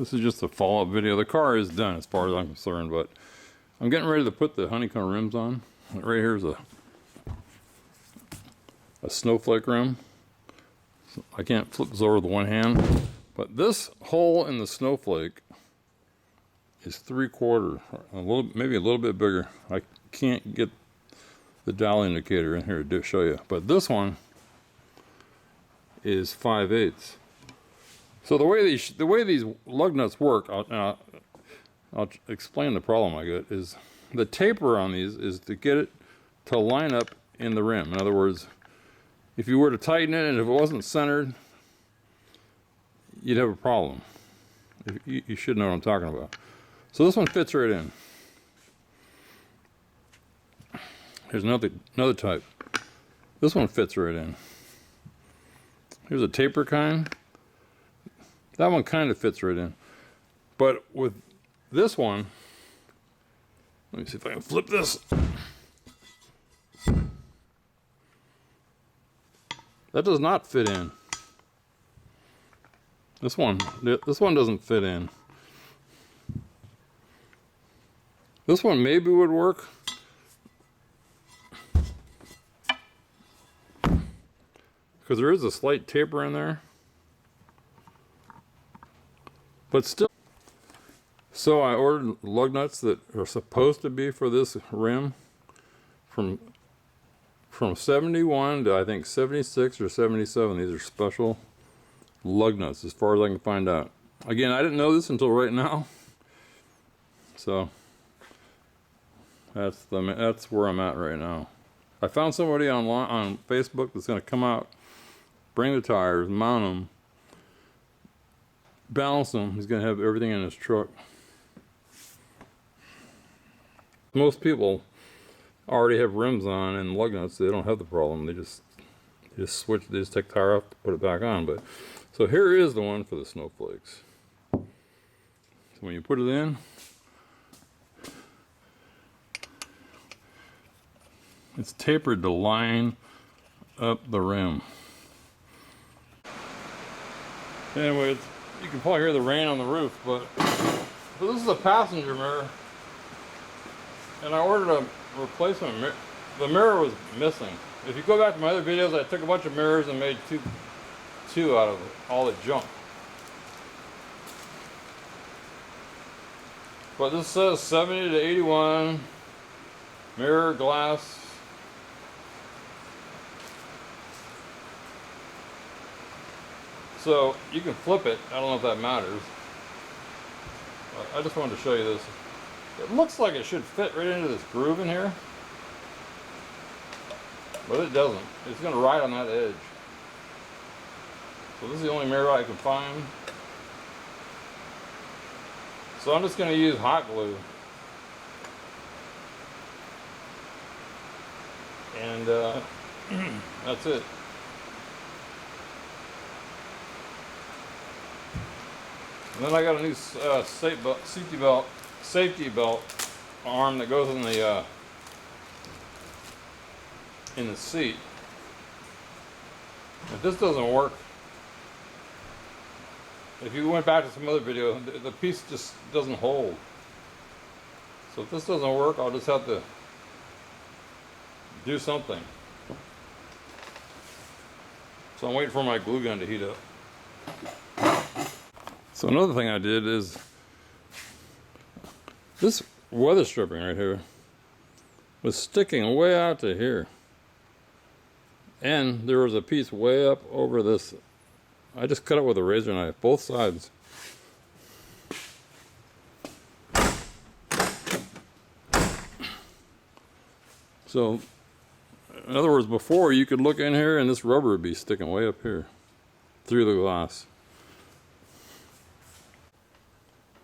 This is just a follow-up video. The car is done as far as I'm concerned, but I'm getting ready to put the Honeycomb rims on. Right here's a Snowflake rim. I can't flip this over with one hand, but this hole in the Snowflake is 3/4, maybe a little bit bigger. I can't get the dial indicator in here to show you, but this one is 5/8. So the way these lug nuts work, I'll explain the problem I got, is the taper on these is to get it to line up in the rim. In other words, if you were to tighten it and if it wasn't centered, you'd have a problem. You should know what I'm talking about. So this one fits right in. Here's another type. This one fits right in. Here's a taper kind. That one kind of fits right in. But with this one, let me see if I can flip this. That does not fit in. This one doesn't fit in. This one maybe would work. Because there is a slight taper in there. But still. So I ordered lug nuts that are supposed to be for this rim from 71 to I think 76 or 77. These are special lug nuts as far as I can find out. Again, I didn't know this until right now. So that's where I'm at right now. I found somebody online on Facebook that's going to come out, bring the tires, mount them, balance them. He's going to have everything in his truck. Most people already have rims on and lug nuts, so they don't have the problem. They just switch, they just take the tire off to put it back on. But so here is the one for the Snowflakes. So when you put it in, it's tapered to line up the rim. Anyway, you can probably hear the rain on the roof, but so this is a passenger mirror, and I ordered a replacement mirror. The mirror was missing. If you go back to my other videos, I took a bunch of mirrors and made two out of all the junk. But this says 70 to 81 mirror glass. So you can flip it. I don't know if that matters. But I just wanted to show you this. It looks like it should fit right into this groove in here, but it doesn't. It's going to ride on that edge. So this is the only mirror I can find. So I'm just going to use hot glue. And that's it. And then I got a new safety belt arm that goes in the seat. If this doesn't work, if you went back to some other video, the piece just doesn't hold. So if this doesn't work, I'll just have to do something. So I'm waiting for my glue gun to heat up. So another thing I did is this weather stripping right here was sticking way out to here. And there was a piece way up over this. I just cut it with a razor knife, both sides. So, in other words, before you could look in here and this rubber would be sticking way up here through the glass.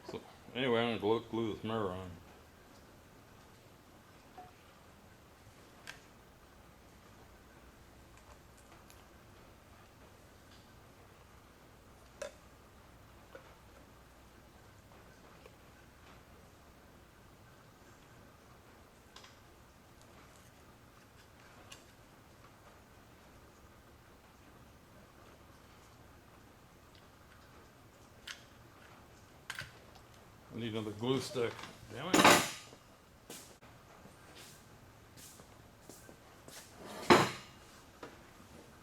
So, anyway, I'm going to glue this mirror on. I need another glue stick. Damn it.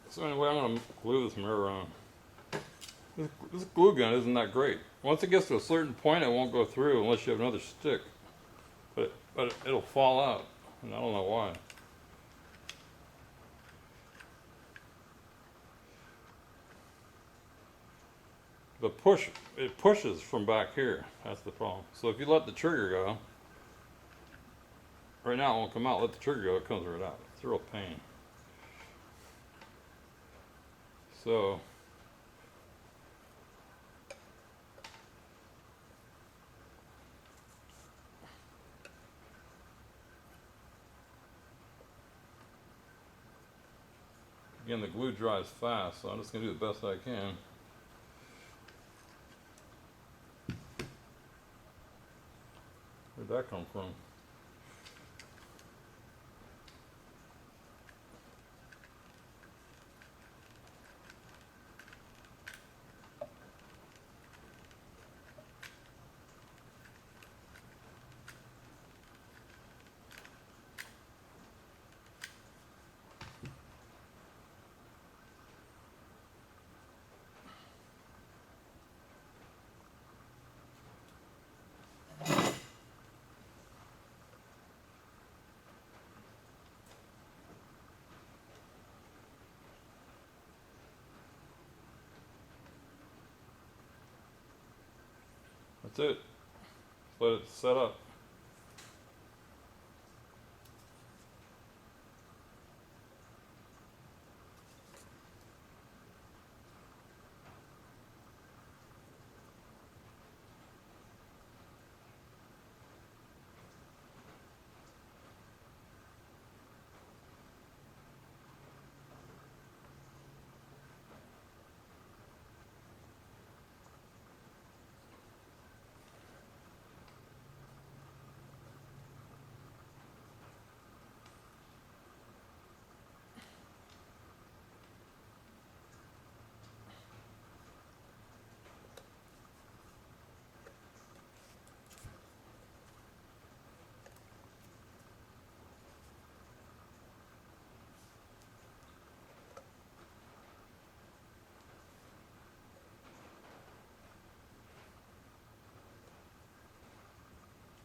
So anyway, I'm going to glue this mirror on. This glue gun isn't that great. Once it gets to a certain point, it won't go through unless you have another stick. But it'll fall out, and I don't know why. It pushes from back here. That's the problem. So if you let the trigger go, right now it won't come out. Let the trigger go, it comes right out. It's a real pain. So again, the glue dries fast, so I'm just going to do the best I can. Where'd that come from? That's it. Just let it set up.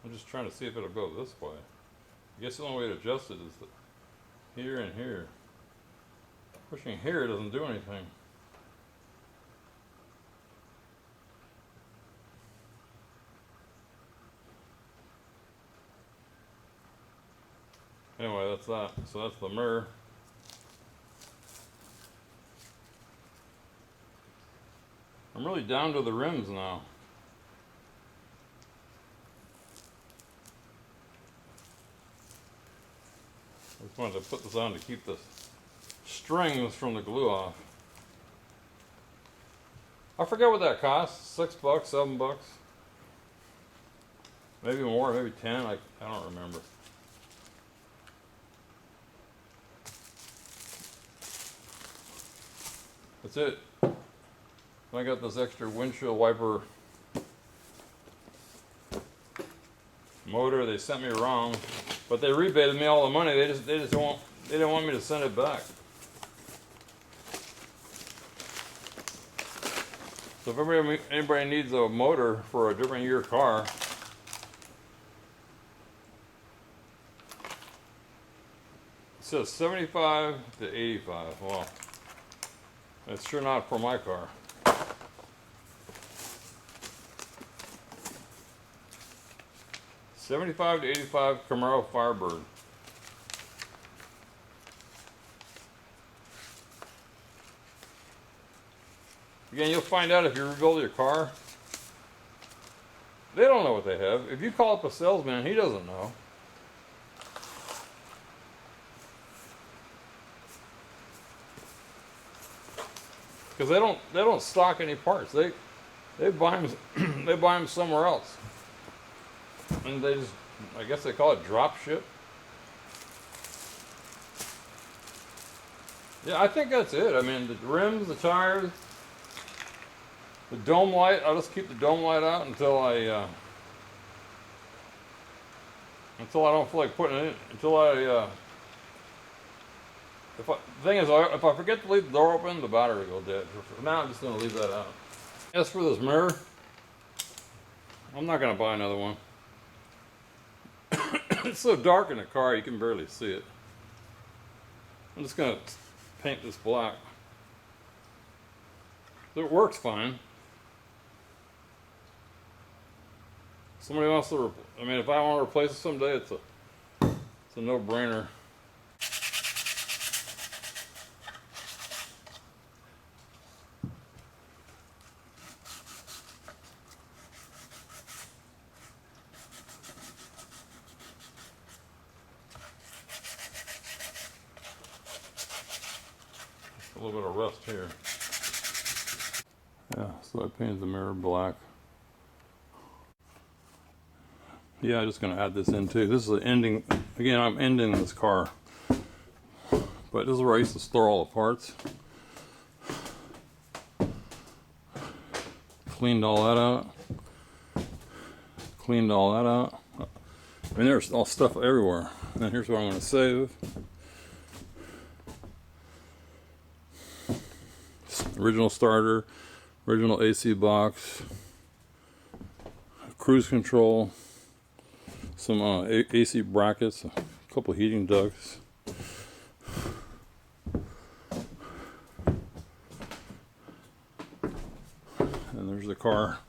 I'm just trying to see if it'll go this way. I guess the only way to adjust it is here and here. Pushing here doesn't do anything. Anyway, that's that. So that's the mirror. I'm really down to the rims now. I just wanted to put this on to keep the strings from the glue off. I forget what that costs. $6, $7. Maybe more, maybe 10. I don't remember. That's it. I got this extra windshield wiper motor. They sent me wrong, but they rebated me all the money. They didn't want me to send it back. So if anybody needs a motor for a different year car, it says 75 to 85. Well, it's sure not for my car. $75 to $85 Camaro Firebird. Again, you'll find out if you rebuild your car. They don't know what they have. If you call up a salesman, he doesn't know. Because they don't stock any parts. They buy them they buy them somewhere else. And they just, I guess they call it drop ship. Yeah, I think that's it. I mean, the rims, the tires, the dome light. I'll just keep the dome light out until I until I don't feel like putting it in, until I, the thing is, if I forget to leave the door open, the battery will go dead. For now, I'm just going to leave that out. As for this mirror, I'm not going to buy another one. It's so dark in the car, you can barely see it. I'm just going to paint this black. It works fine. Somebody wants to, I mean, if I want to replace it someday, it's a no-brainer. A little bit of rust here. Yeah, so I painted the mirror black. Yeah, I'm just going to add this in too. This is the ending. Again, I'm ending this car. But this is where I used to store all the parts. Cleaned all that out. Cleaned all that out. I mean, there's all stuff everywhere. And then here's what I'm going to save. Original starter, original AC box, cruise control, some AC brackets, a couple heating ducts. And there's the car.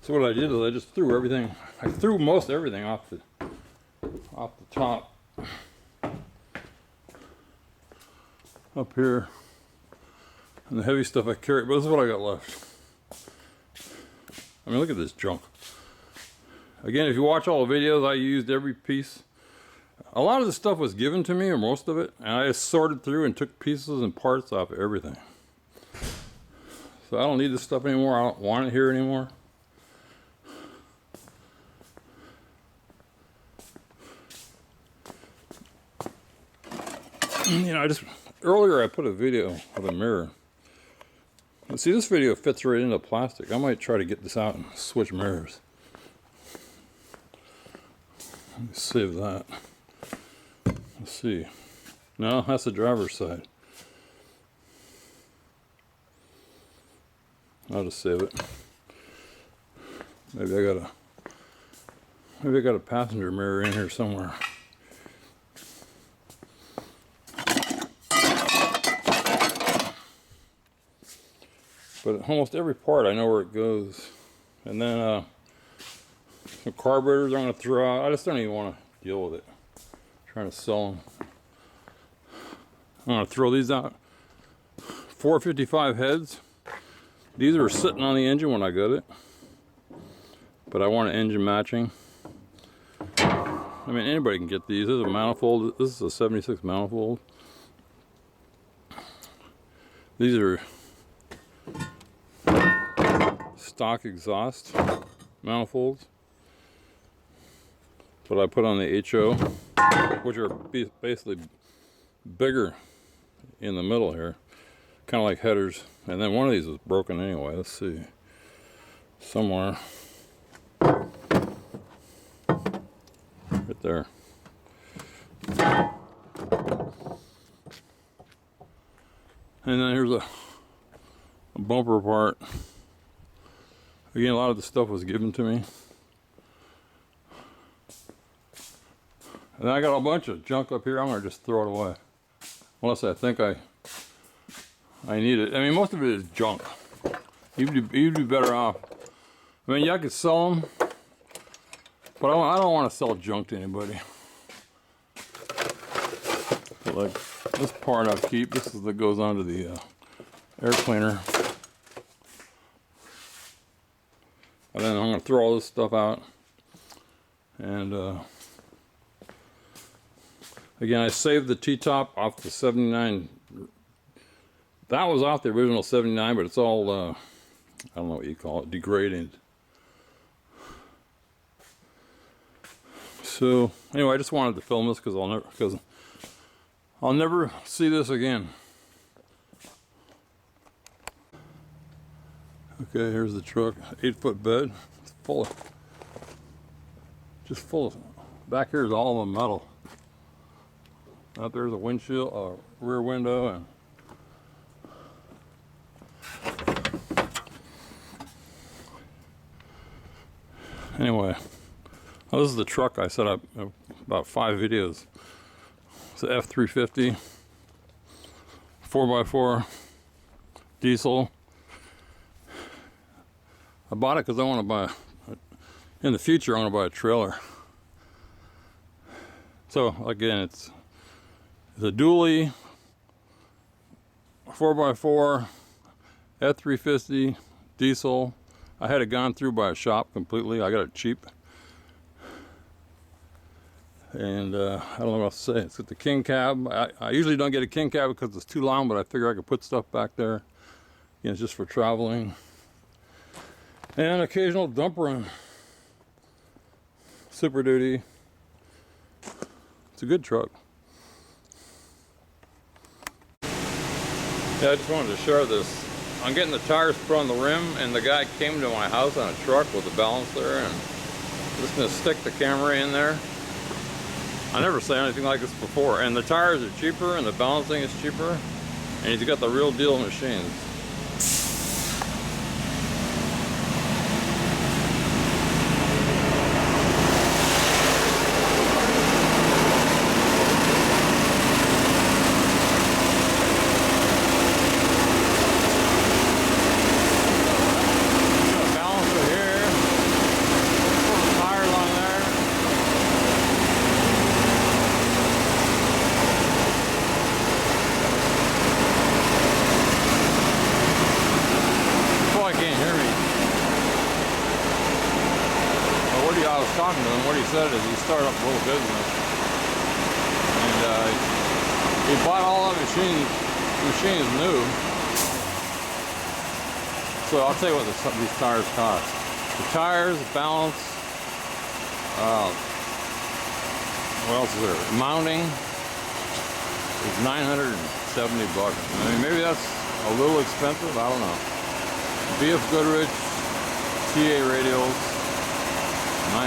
So what I did is I just threw everything, I threw most everything off the top. Up here, and the heavy stuff I carry, but this is what I got left. I mean, look at this junk. Again, if you watch all the videos, I used every piece. A lot of the stuff was given to me, or most of it, and I just sorted through and took pieces and parts off of everything. So I don't need this stuff anymore. I don't want it here anymore. You know, earlier I put a video of a mirror. And see, this video fits right into plastic. I might try to get this out and switch mirrors. Let me save that. Let's see. No, that's the driver's side. I'll just save it. Maybe I got a passenger mirror in here somewhere. But almost every part I know where it goes. And then the carburetors I'm going to throw out. I just don't even want to deal with it. I'm trying to sell them. I'm going to throw these out. 455 heads. These are sitting on the engine when I got it. But I want an engine matching. I mean, anybody can get these. This is a manifold. This is a 76 manifold. These are stock exhaust manifolds, but I put on the HO, which are basically bigger in the middle here, kind of like headers. And then one of these is broken anyway. Let's see, somewhere right there. And then here's a bumper part. Again, a lot of the stuff was given to me. And then I got a bunch of junk up here. I'm going to just throw it away. Unless I think I need it. I mean, most of it is junk. You'd be better off. I mean, yeah, I could sell them. But I don't want to sell junk to anybody. But like, this part I'll keep. This is that goes onto the air cleaner. And then I'm going to throw all this stuff out. And again, I saved the T-top off the 79. That was off the original 79, but it's all, I don't know what you call it, degraded. So anyway, I just wanted to film this because I'll never see this again. Okay, here's the truck. 8-foot bed. It's full of just full of, back here is all the metal. Out there's a windshield, rear window, and anyway, this is the truck I set up about 5 videos. It's an F-350, 4x4 diesel. I bought it because I want to buy, in the future, I want to buy a trailer. So again, it's a dually, 4x4, F-350 diesel. I had it gone through by a shop completely. I got it cheap. And I don't know what else to say. It's got the king cab. I usually don't get a king cab because it's too long, but I figure I could put stuff back there. You know, it's just for traveling. And occasional dump run. Super Duty. It's a good truck. Yeah, I just wanted to share this. I'm getting the tires put on the rim, and the guy came to my house on a truck with a balancer, and I'm just going to stick the camera in there. I never seen anything like this before, and the tires are cheaper, and the balancing is cheaper, and he's got the real deal machines. I was talking to him. What he said is he started up a little business, and he bought all the machines new. So I'll tell you what these tires cost. The tires, balance, what else is there? Mounting is $970. I mean, maybe that's a little expensive. I don't know. BF Goodrich TA radials. $972.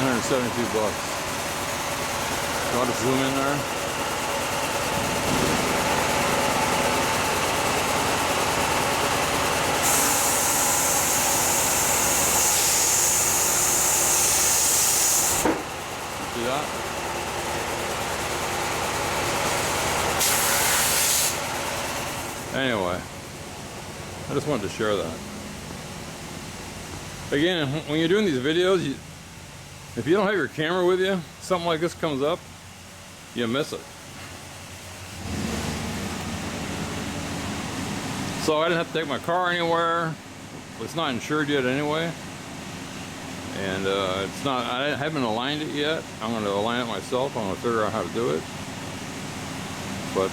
So I'll just zoom in there. See that? Anyway, I just wanted to share that. Again, when you're doing these videos, if you don't have your camera with you, something like this comes up, you miss it. So I didn't have to take my car anywhere. It's not insured yet anyway. And it's not, I haven't aligned it yet. I'm going to align it myself. I'm going to figure out how to do it. But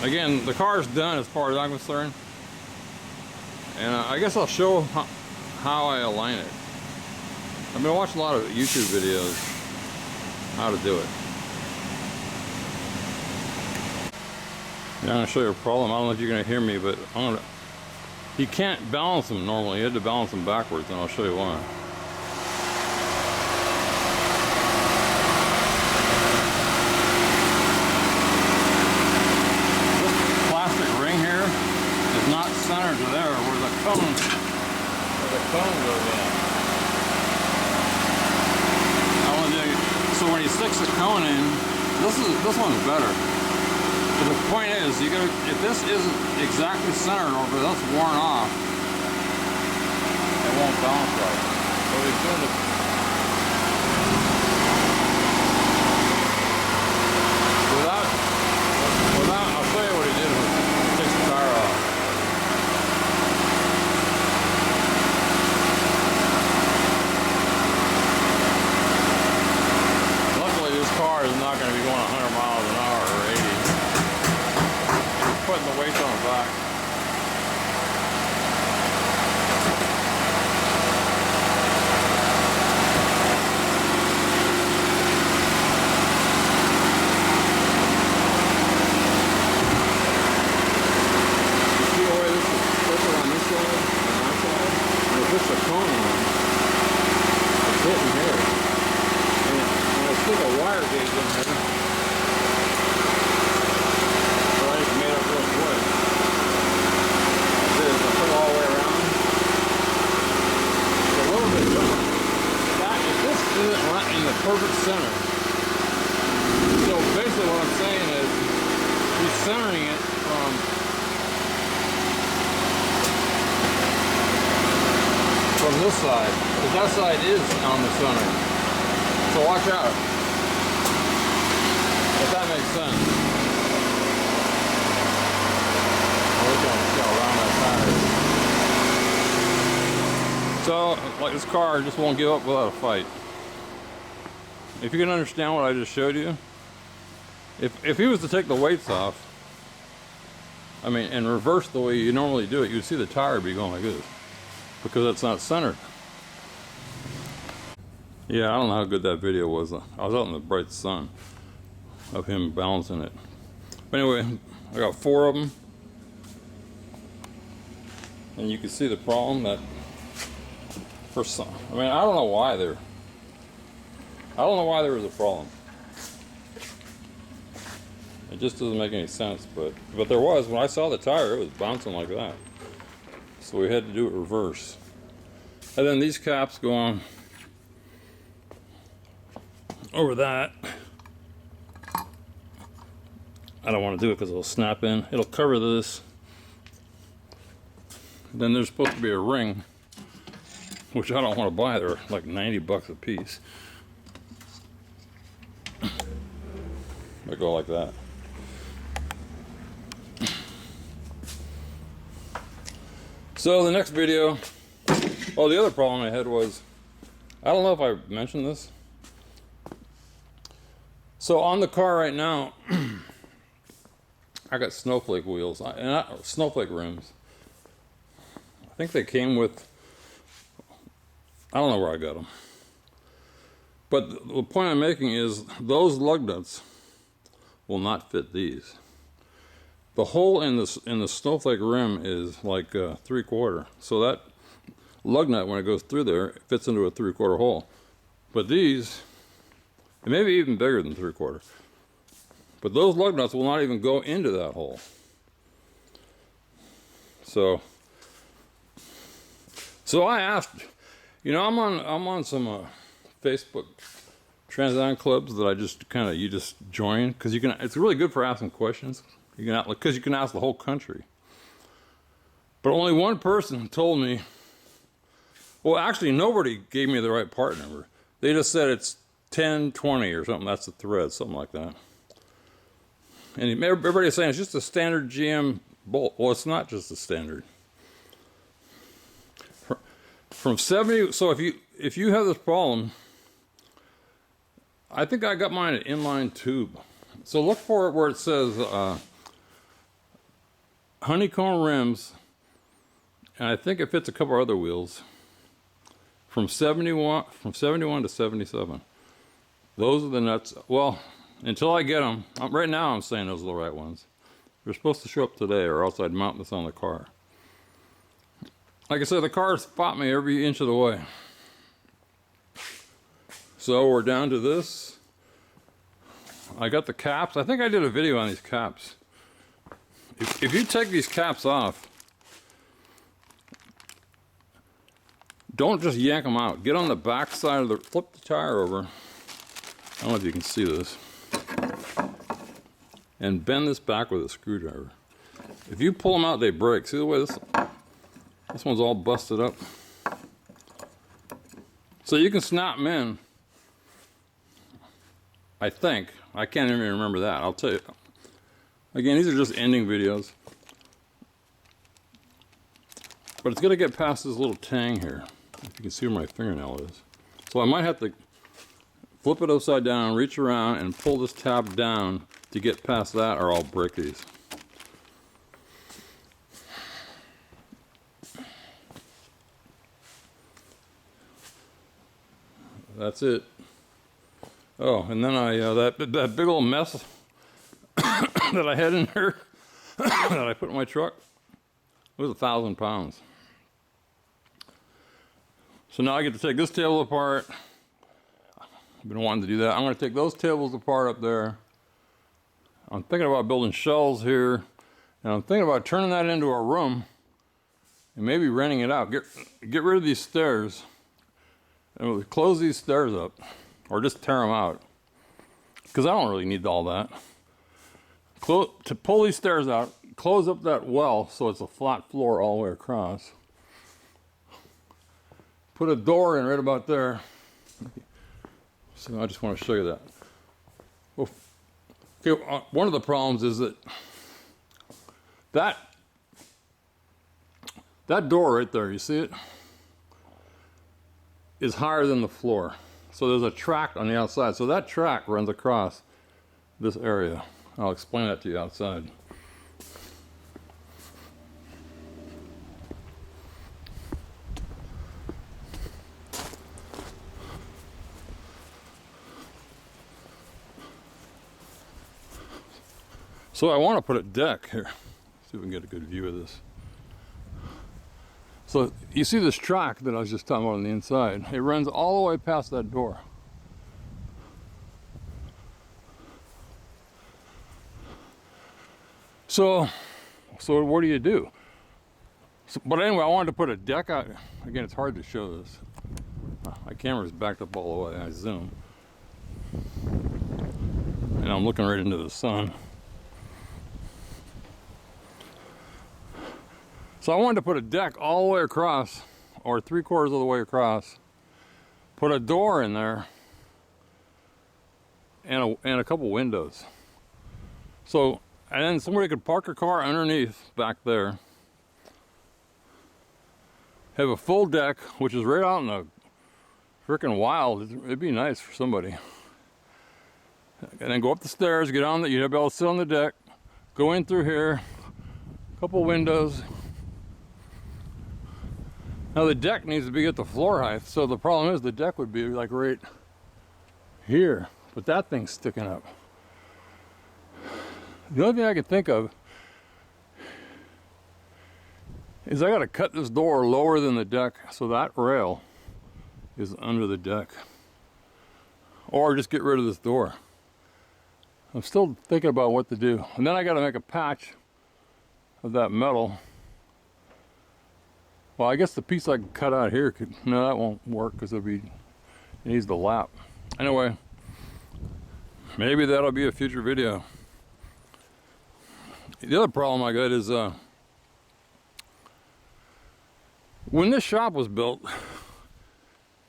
again, the car's done as far as I'm concerned. And I guess I'll show how I align it. I've been watching a lot of YouTube videos how to do it. Yeah, I'm going to show you a problem. I don't know if you're going to hear me, but he can't balance them normally. He had to balance them backwards, and I'll show you why. This plastic ring here is not centered to there where the cone goes in. So when he sticks the cone in, this one's better. But the point is, if this isn't exactly centered or if that's worn off, it won't balance right. So he's doing it. I'll show you what he did when he takes the tire off. Car is not going to be going 100 miles an hour or 80. He's putting the weight on the back. center. So basically what I'm saying is he's centering it from this side, because that side is on the center. So watch out, if that makes sense. We're going to see how round that tire is. So, like this car just won't give up without a fight. If you can understand what I just showed you, if he was to take the weights off, I mean, and reverse the way you normally do it, you'd see the tire be going like this, because it's not centered. Yeah, I don't know how good that video was. I was out in the bright sun of him balancing it. But anyway, I got 4 of them. And you can see the problem that for some, I mean, I don't know why there was a problem. It just doesn't make any sense, but there was. When I saw the tire, it was bouncing like that. So we had to do it reverse. And then these caps go on over that. I don't want to do it because it'll snap in. It'll cover this. Then there's supposed to be a ring, which I don't want to buy. They're like 90 bucks a piece. They go like that. So the next video, oh, the other problem I had was, I don't know if I mentioned this. So on the car right now, I got Snowflake wheels, Snowflake rims. I think they came with, I don't know where I got them. But the point I'm making is those lug nuts will not fit these. The hole in the Snowflake rim is like 3/4. So that lug nut, when it goes through there, it fits into a 3/4 hole. But these, it may be even bigger than 3/4. But those lug nuts will not even go into that hole. So I asked, you know, I'm on some Facebook Trans-Am clubs that I just you just join, because you can. It's really good for asking questions. Because you can ask the whole country. But only one person told me. Well, actually, nobody gave me the right part number. They just said it's 1020 or something. That's the thread, something like that. And everybody's saying it's just a standard GM bolt. Well, it's not just a standard. From 70, so if you have this problem, I think I got mine an inline tube. So look for it where it says Honeycomb rims, and I think it fits a couple other wheels. From 71 to 77. Those are the nuts. Well, until I get them, right now I'm saying those are the right ones. They're supposed to show up today, or else I'd mount this on the car. Like I said, the car's fought me every inch of the way. So we're down to this. I got the caps. I think I did a video on these caps. If you take these caps off, don't just yank them out. Get on the back side of the, flip the tire over. I don't know if you can see this. And bend this back with a screwdriver. If you pull them out, they break. See the way this one's all busted up. So you can snap them in. I think. I can't even remember that. I'll tell you. Again, these are just ending videos. But it's going to get past this little tang here. If you can see where my fingernail is. So I might have to flip it upside down, reach around, and pull this tab down to get past that, or I'll break these. That's it. Oh, and then that big old mess that I had in there that I put in my truck, it was 1,000 pounds. So now I get to take this table apart. I've been wanting to do that. I'm going to take those tables apart up there. I'm thinking about building shelves here, and I'm thinking about turning that into a room and maybe renting it out. Get rid of these stairs, and we'll close these stairs up. or just tear them out, because I don't really need all that. To pull these stairs out, close up that well so it's a flat floor all the way across. Put a door in right about there. So I just want to show you that. Well, okay, one of the problems is that door right there, you see it, is higher than the floor. So there's a track on the outside. So that track runs across this area. I'll explain that to you outside. So I want to put a deck here. See if we can get a good view of this. So you see this track that I was just talking about on the inside. It runs all the way past that door. So what do you do? But anyway, I wanted to put a deck out. Again, it's hard to show this. My camera's backed up all the way. I zoom. And I'm looking right into the sun. So I wanted to put a deck all the way across, or 3/4 of the way across, put a door in there, and a couple windows. So, and then somebody could park a car underneath back there, have a full deck, which is right out in the frickin' wild. It'd be nice for somebody. And then go up the stairs, get on you'd be able to sit on the deck, go in through here, a couple windows. Now the deck needs to be at the floor height, so the problem is the deck would be like right here, but that thing's sticking up. The only thing I could think of is I gotta cut this door lower than the deck so that rail is under the deck. Or just get rid of this door. I'm still thinking about what to do. And then I gotta make a patch of that metal. Well, I guess the piece I can cut out here no, that won't work because it needs the lap. Anyway, maybe that'll be a future video. The other problem I got is when this shop was built,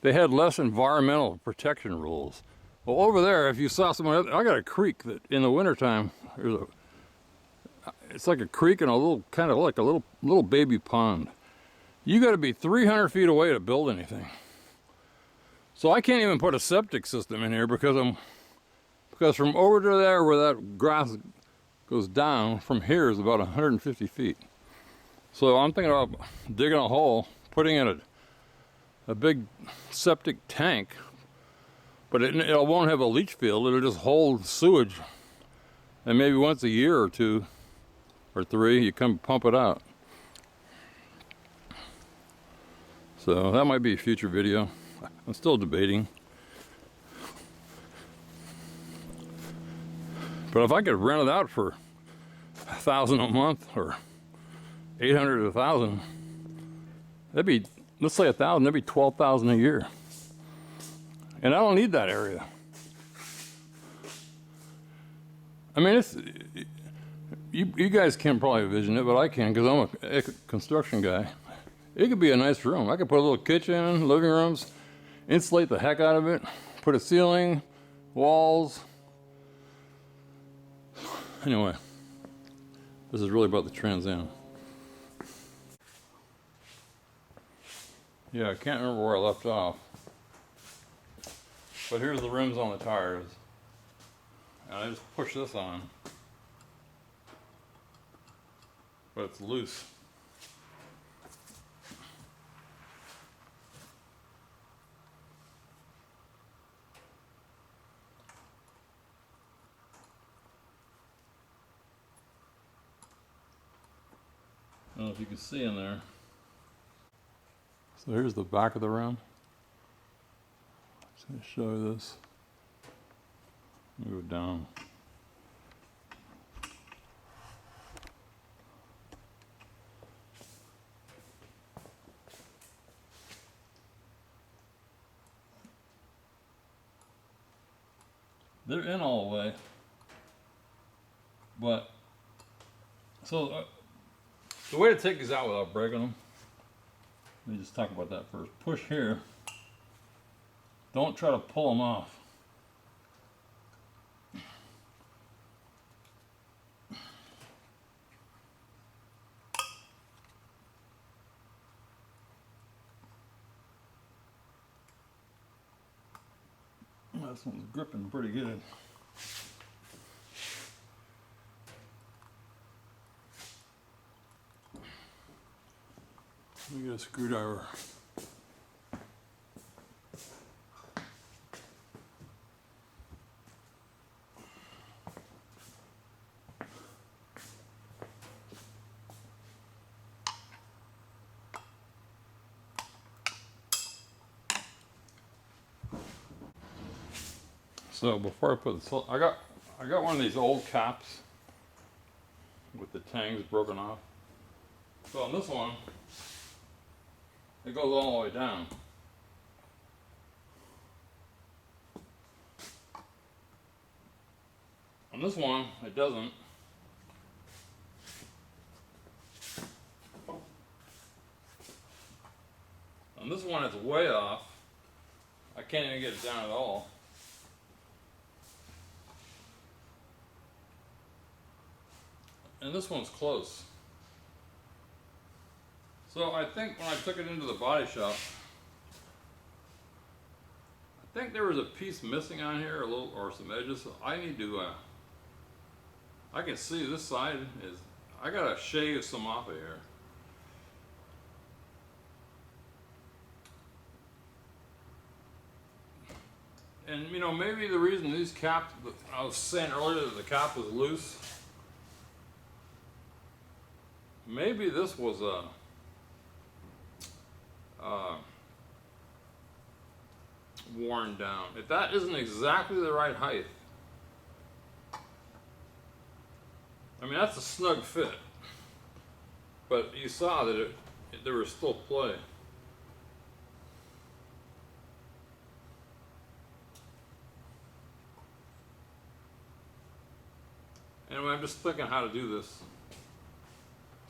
they had less environmental protection rules. Well, over there, if you saw someone, I got a creek that in the wintertime, it's like a creek and a little, kind of like a little baby pond. You got to be 300 feet away to build anything. So I can't even put a septic system in here because from over to there where that grass goes down, from here is about 150 feet. So I'm thinking about digging a hole, putting in a big septic tank, but it won't have a leach field. It'll just hold sewage, and maybe once a year or 2 or 3 you come pump it out. So that might be a future video. I'm still debating. But if I could rent it out for $1,000 a month or $800 to $1,000, that'd be, let's say $1,000, that'd be $12,000 a year. And I don't need that area. I mean, you guys can't probably envision it, but I can because I'm a construction guy. It could be a nice room. I could put a little kitchen, living rooms, insulate the heck out of it, put a ceiling, walls. Anyway, this is really about the Trans Am. Yeah, I can't remember where I left off. But here's the rims on the tires. And I just push this on. But it's loose. I don't know if you can see in there. So here's the back of the rim. Just going to show you this. Move it down. they're in all the way. But, so the way to take these out without breaking them, let me just talk about that first. Push here. Don't try to pull them off. This one's gripping pretty good. Let me get a screwdriver. So before I put the, I got one of these old caps with the tangs broken off. So on this one, it goes all the way down. On this one, it doesn't. On this one, it's way off. I can't even get it down at all. And this one's close. So I think when I took it into the body shop, I think there was a piece missing on here, a little, or some edges. So I need to, I can see this side is, I gotta shave some off of here. And you know, maybe the reason these caps, I was saying earlier that the cap was loose, maybe this was a worn down. If that isn't exactly the right height, I mean that's a snug fit, but you saw that there was still play. Anyway, I'm just thinking how to do this.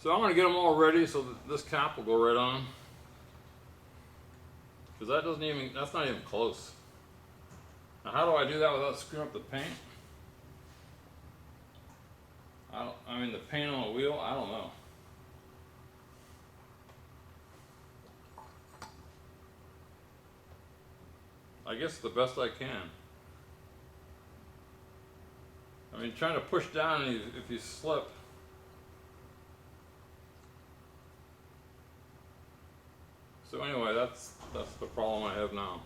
So I'm going to get them all ready so that this cap will go right on. Because that doesn't even, that's not even close. Now how do I do that without screwing up the paint? I mean the paint on the wheel, I don't know. I guess the best I can. I mean trying to push down if you slip. So anyway, that's the problem I have now.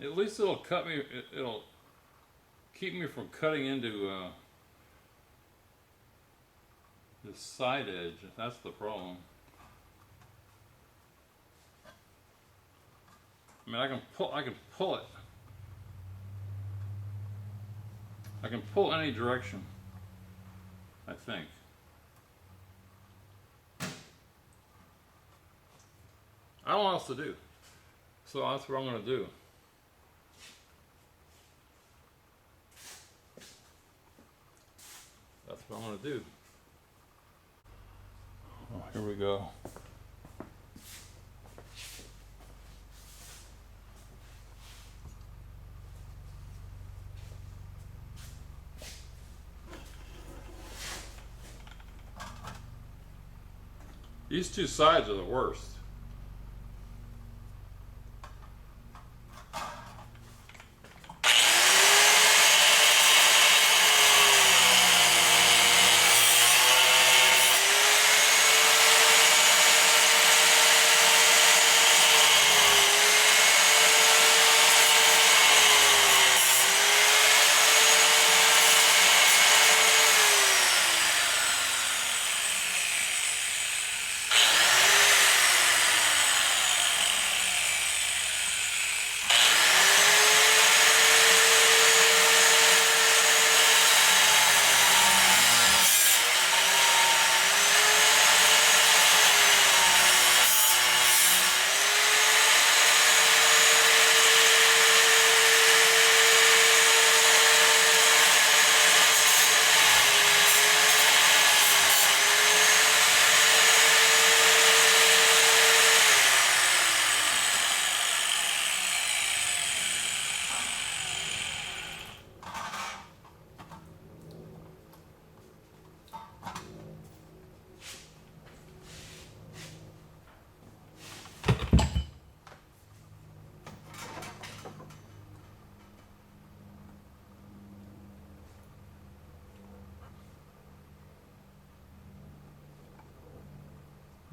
At least it'll cut me, it'll keep me from cutting into the side edge. That's the problem. I mean, I can pull it. I can pull any direction, I think. I don't know what else to do. So that's what I'm going to do. That's what I'm going to do. Oh, here we go. These two sides are the worst.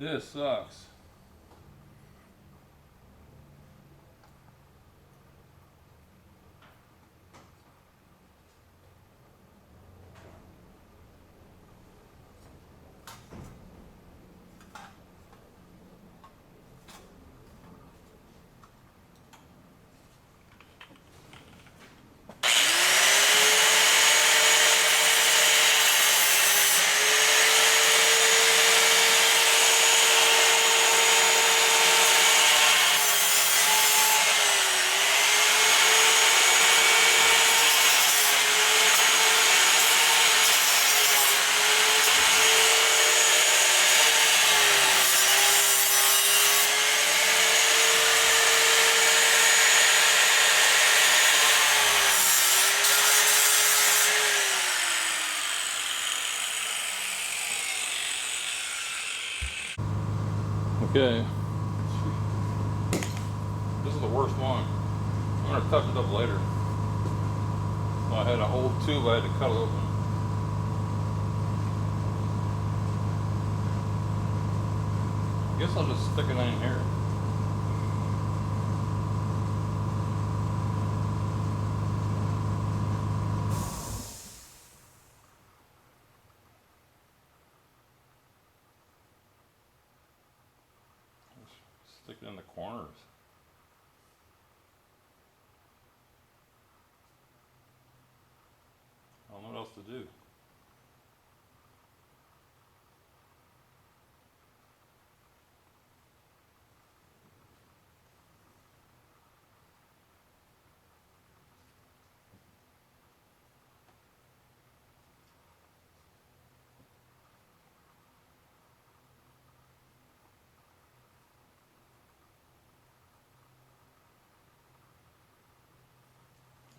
This sucks. Okay. This is the worst one. I'm going to touch it up later. So I had an old tube I had to cut it open. I guess I'll just stick it in here. Stick it in the corners. I don't know what else to do.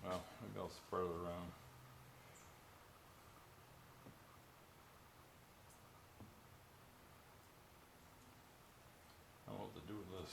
Well, maybe I'll spread it around. I don't know what to do with this.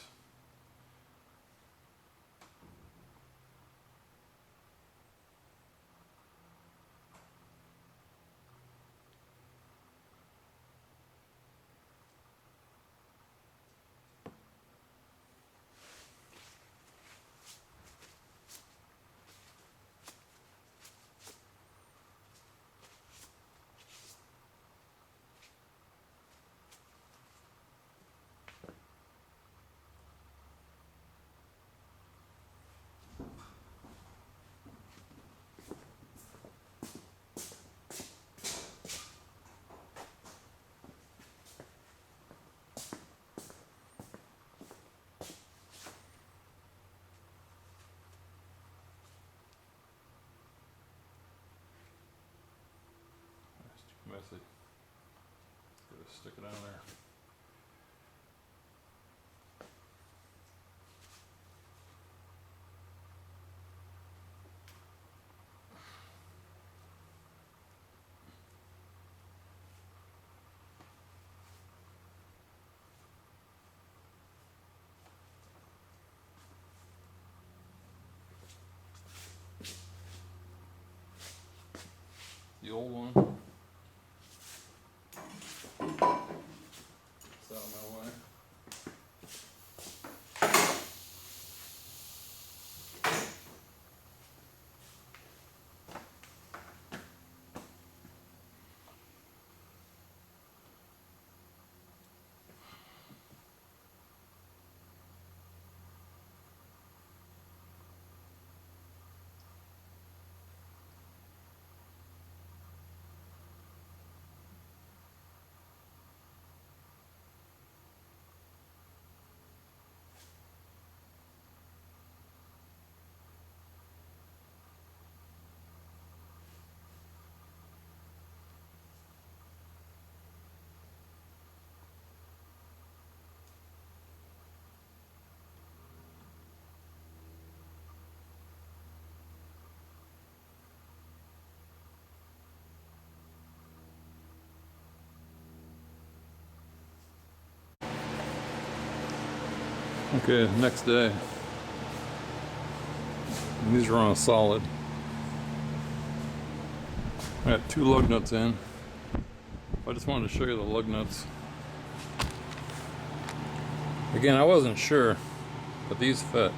stick it on there. The old one. It's out of my way. Okay, next day. And these are on a solid. I got 2 lug nuts in. I just wanted to show you the lug nuts. Again, I wasn't sure, but these fit.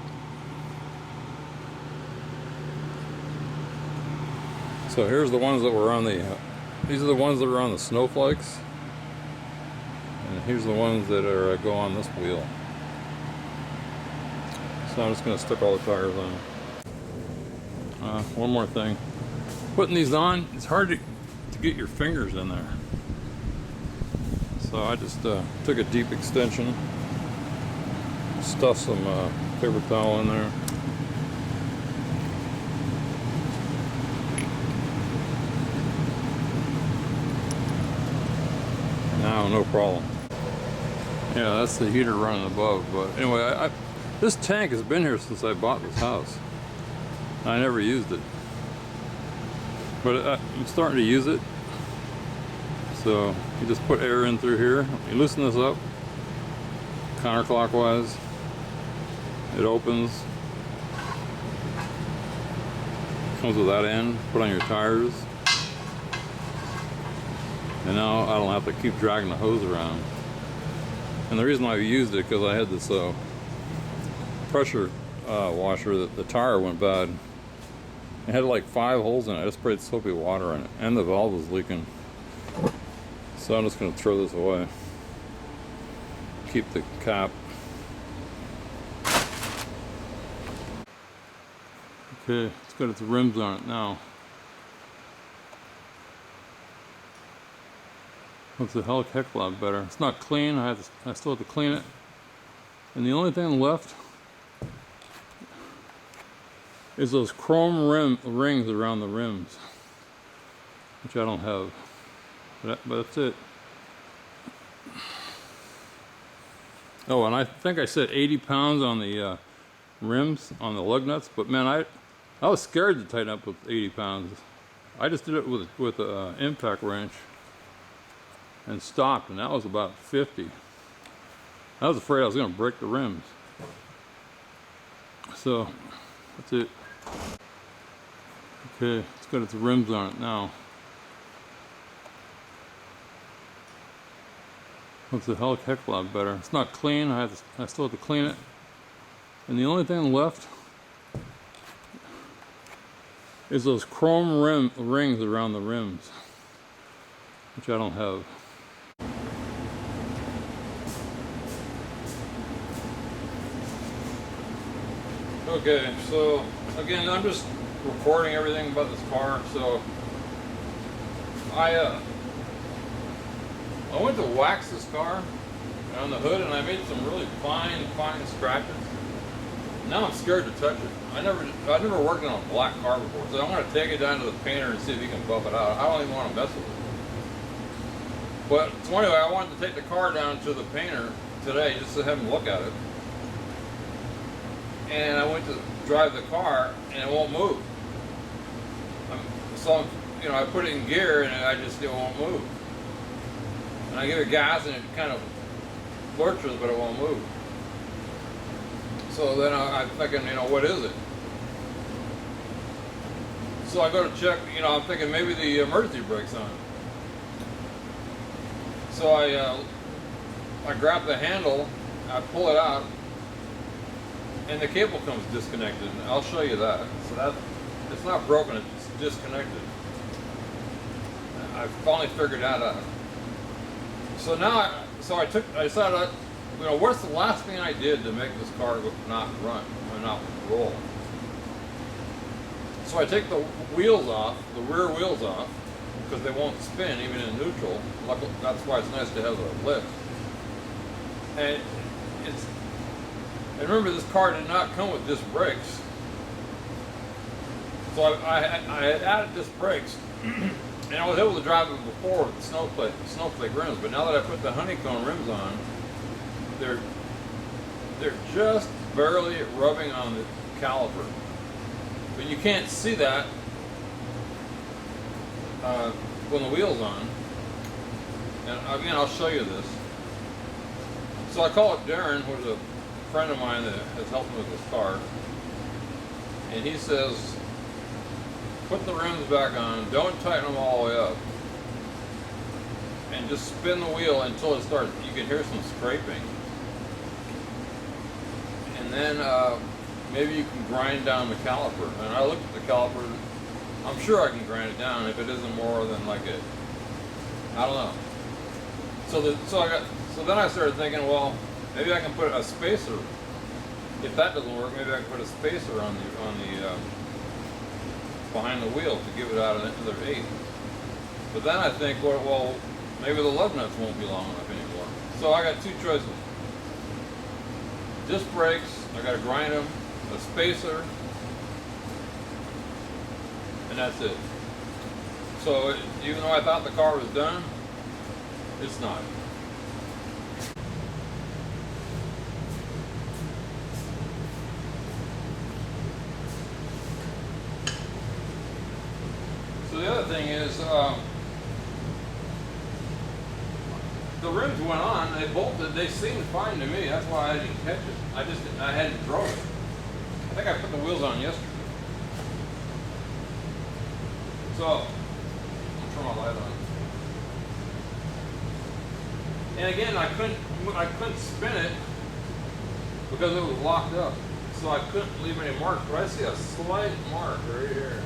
So here's the ones that were on the, these are the ones that are on the Snowflakes. And here's the ones that are go on this wheel. So I'm just going to stick all the tires on. One more thing. Putting these on, it's hard to get your fingers in there. So I just took a deep extension, stuffed some paper towel in there. Now, no problem. Yeah, that's the heater running above. But anyway, this tank has been here since I bought this house. I never used it. But I'm starting to use it. So you just put air in through here. You loosen this up counterclockwise. It opens. Comes with that end. Put on your tires. And now I don't have to keep dragging the hose around. And the reason I used it because I had this pressure washer that the tire went bad. It had like 5 holes in it. I just sprayed soapy water in it, and the valve was leaking. So I'm just going to throw this away. Keep the cap. Okay, it's got its rims on it now. Looks a heck of a lot better. It's not clean. I still have to clean it. And the only thing left is those chrome rings around the rims, which I don't have. But that's it. Oh, and I think I said 80 pounds on the rims, on the lug nuts. But man, I was scared to tighten up with 80 pounds. I just did it with an impact wrench and stopped, and that was about 50. I was afraid I was going to break the rims. So that's it. Okay, it's got its rims on it now. Looks a heck of a lot better. It's not clean. I still have to clean it. And the only thing left is those chrome rings around the rims, which I don't have. Okay, so again, I'm just recording everything about this car. So I went to wax this car on the hood, and I made some really fine scratches. Now I'm scared to touch it. I've never worked on a black car before, so I'm going to take it down to the painter and see if he can buff it out. I don't even want to mess with it. But so anyway, I wanted to take the car down to the painter today just to have him look at it. And I went to drive the car and it won't move. So you know, I put it in gear and it won't move. And I give it gas and it kind of lurches, but it won't move. So then I'm thinking, you know, what is it? So I go to check, you know, I'm thinking maybe the emergency brake's on. So I grab the handle, I pull it out, and the cable comes disconnected. I'll show you that. So that it's not broken, it's disconnected. I finally figured that out. So now, I decided, you know, what's the last thing I did to make this car not run or not roll? So I take the wheels off, the rear wheels off, because they won't spin even in neutral. That's why it's nice to have a lift. And remember, this car did not come with disc brakes. So I had added disc brakes, and I was able to drive it before with the snowflake rims. But now that I put the Honeycomb rims on, they're just barely rubbing on the caliper. But you can't see that when the wheel's on. And again, I'll show you this. So I call up Darren, who's a friend of mine that has helped me with this car. And he says, put the rims back on, don't tighten them all the way up. And just spin the wheel until it starts, you can hear some scraping. And then maybe you can grind down the caliper. And I looked at the caliper, I'm sure I can grind it down if it isn't more than like I don't know. So then I started thinking, well, maybe I can put a spacer. If that doesn't work, maybe I can put a spacer on the behind the wheel to give it out another eighth. But then I think, well, maybe the lug nuts won't be long enough anymore. So I got two choices. Disc brakes, I got to grind them, a spacer, and that's it. So even though I thought the car was done, it's not. So the other thing is, the rims went on, they bolted, they seemed fine to me, that's why I didn't catch it. I hadn't drove it. I think I put the wheels on yesterday. So, I'll turn my light on. And again, I couldn't spin it because it was locked up. So I couldn't leave any marks, but I see a slight mark right here.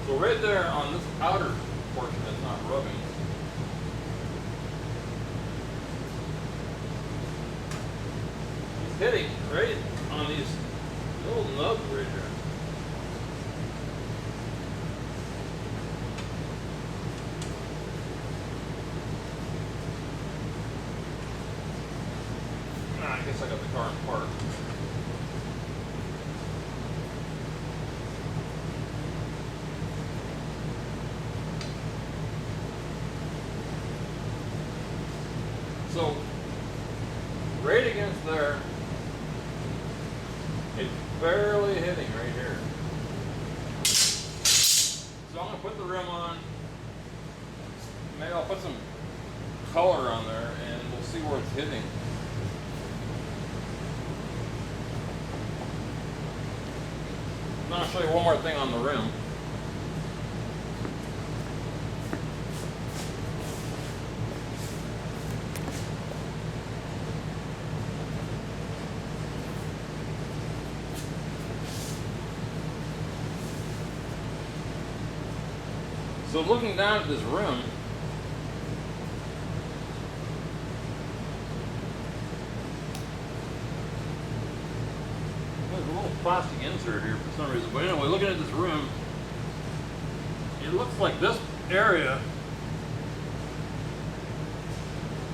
So right there on this outer portion that's not rubbing, it's hitting right on these little nubs right here. I guess I got the car in park. So, right against there, it's barely hitting right here. So I'm going to put the rim on. Maybe I'll put some color on there and we'll see where it's hitting. I'm going to show you one more thing on the rim. So looking down at this rim, there's a little plastic insert here for some reason. But anyway, looking at this rim, it looks like this area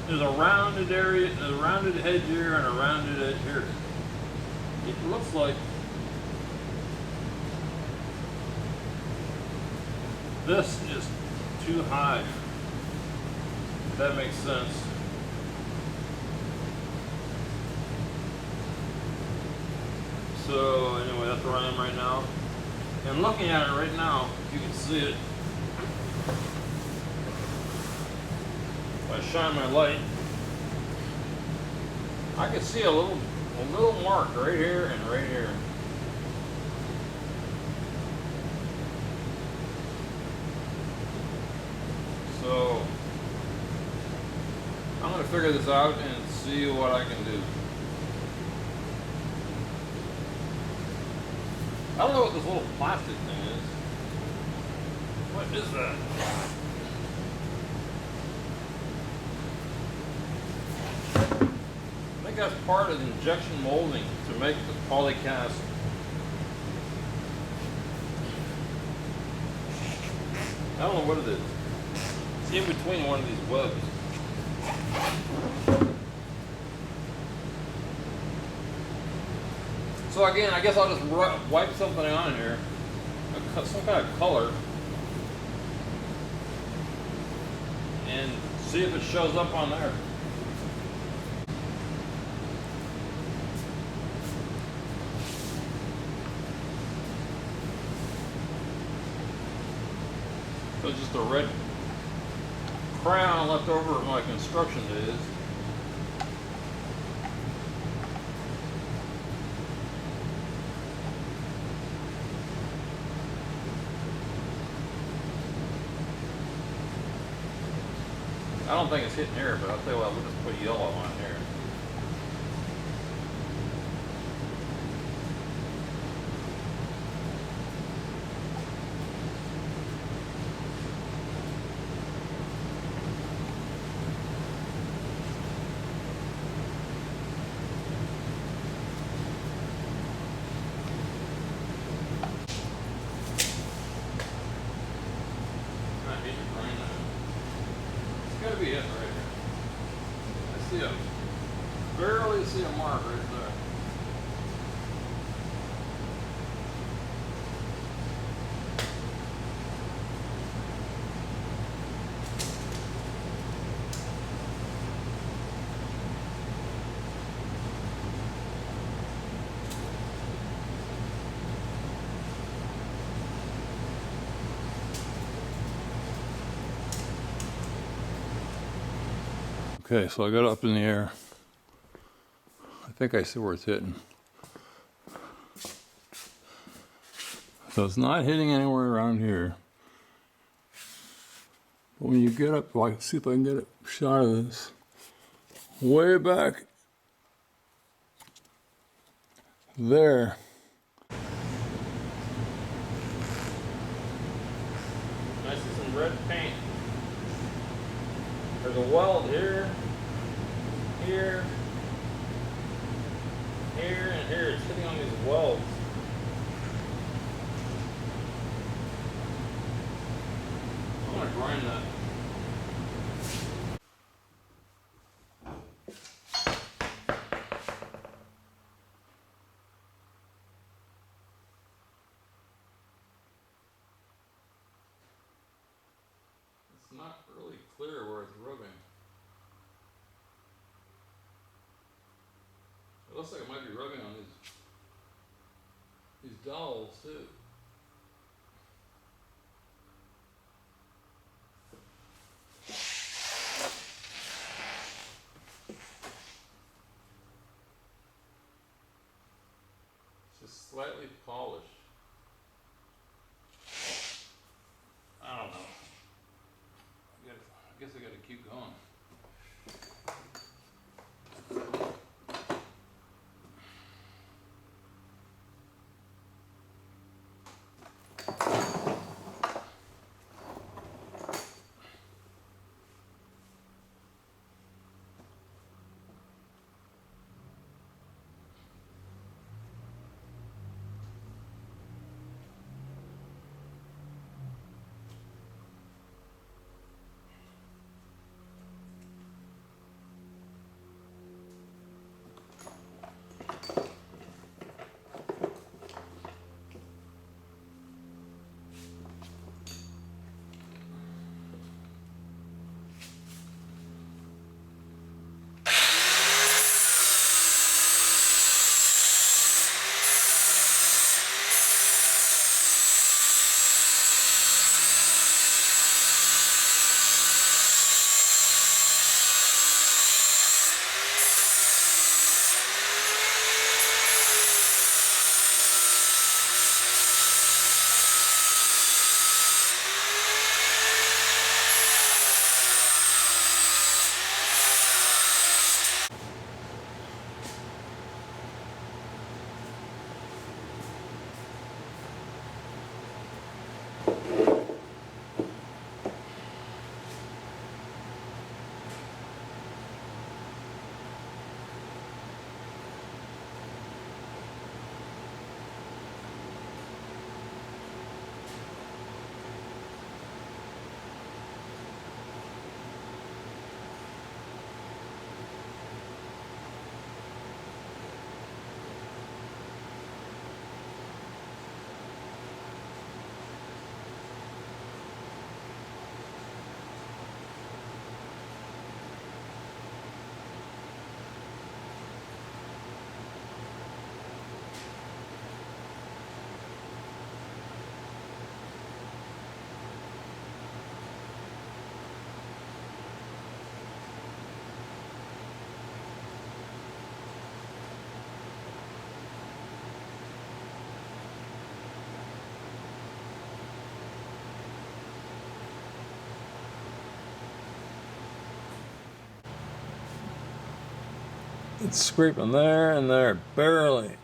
is a rounded area, a rounded edge here and a rounded edge here. It looks like this is too high. If that makes sense. So anyway, that's where I am right now. And looking at it right now, you can see it. If I shine my light, I can see a little mark right here and right here. So I'm going to figure this out and see what I can do. I don't know what this little plastic thing is. What is that? I think that's part of the injection molding to make the polycast. I don't know what it is. It's in between one of these webs. So again, I guess I'll just wipe something on here, some kind of color, and see if it shows up on there. So just a red crayon left over from my construction days. I don't think it's hitting here, but I'll tell you what, we'll just put yellow on here. Not hitting it right now. It's gotta be hitting right here. I see barely see a mark right there. Okay, so I got it up in the air. I think I see where it's hitting. So it's not hitting anywhere around here. But when you get up, well, I can see if I can get a shot of this. Way back there. I see some red paint. There's a weld here, here, here, and here. It's hitting on these welds. I'm going to grind that. It's not really clear where it's rubbing. It looks like it might be rubbing on these dowels too. It's just slightly polished. I don't know. I guess I gotta keep going. It's scraping there and there, barely.